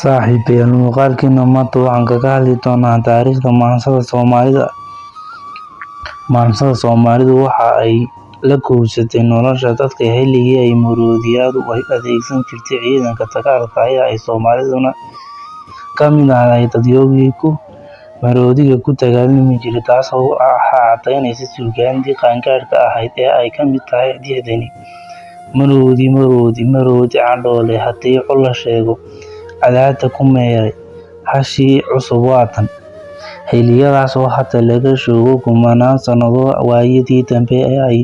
Saaxiibayaal, muuqaalkeena maanta waxaan kaga hadli doonaa taariikhda maansada Soomaalida. Maansada Soomaalidu waxa ay la kowsatay nolosha dadka xilligii ay maroodiyadu u adeegsan jirtay ciidanka dagaalka ay Soomaaliduna ka mid ahayd dadyowgii maroodiga ku dagaalami jiray, taasoo caddaynaysa suugaantii qaangaarka ahayd ee ay ka mid tahay tixdani. Maroodi cadhoole haddii col la sheego, cadaadda ku meeray, hashii cusub waa tan. Xilliyadaas oo hadda laga joogo kumanaan sannadood, waayadii dambe ee ay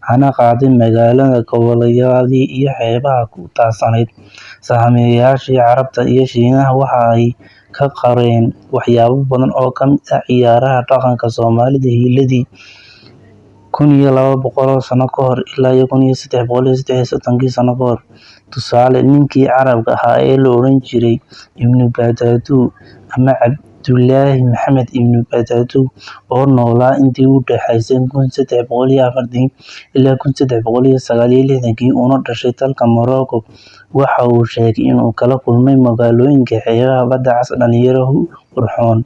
hana qaaday magaalada goboleedyadii iyo xeebaha ku teedsanayd, sahamiyyaashii Carabta iyo Shiinaha waxa ay ka qoreen waxyaabo badan oo ka mid ah ciyaaraha dhaqanka Soomaalida hiiladii 1200 sano kahor ilaa 1330 sano kahor. Tusaale, ninkii Carabka ahaa ee la odhan jiray Ibnu Battuta ama Cabdullaahi Maxamed Ibnu Battuta, oo noolaa intii u dhaxaysay 1340 ilaa 1369 una dhashay dalka Morocco, waxa uu sheegay inuu kala kulmay magaalooyinka xeebaha badda cas dhalinyaro qurxoon,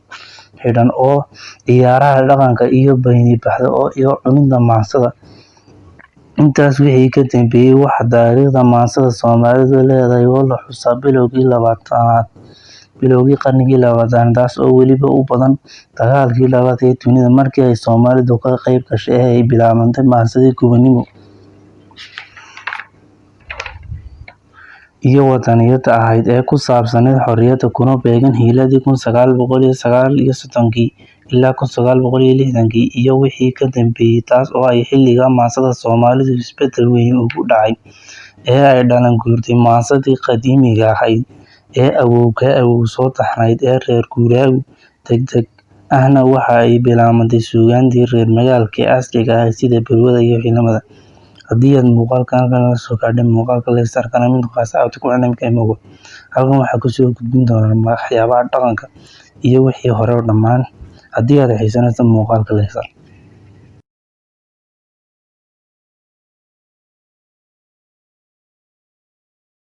xidhan oo ciyaaraya dhaqanka iyo bayni-baxda iyo cunidda maansada. Intaas wixii ka dambeeyay, waxaa taariikhda maansada Soomaalidu leedahay oo la xusaa bilowgii qarnigii 20-aad, taas oo weliba u badan dagaalkii labaad ee dunida, markii ay Soomaalidu ka qayb gashay ee ay bilaabantay maasadii gobonimo iyo waddaniyadda ahayd ee ku saabsanayd xorriyadda, kuna beegan hiiladii 1930 ilaa 1960 iyo wixii ka dambeeyay, taas oo ay xilliga maansada Soomaalidu isbeddel weyn ugu dhacay, ee ay dhalan guurtay maansadii qadiimiga ahayd ee awoow soo taxnayd ee reer guuraaga degdeg ahna waxa ay bilaabantay suugaantii reer magaalka ee casriga ahayd sida balwadda iyo filimada. Haddii aad muuqaalkan la soo gaadhay, muuqaalka like saar kana mid noqo asxaabta ku xidhan imika. Halkan waxaan kusoo gudbin doonaa waxyaabaha dhaqanka iyo wixii hore oo dhammaan. Haddii aad xiisaynayso muuqaalka like saar.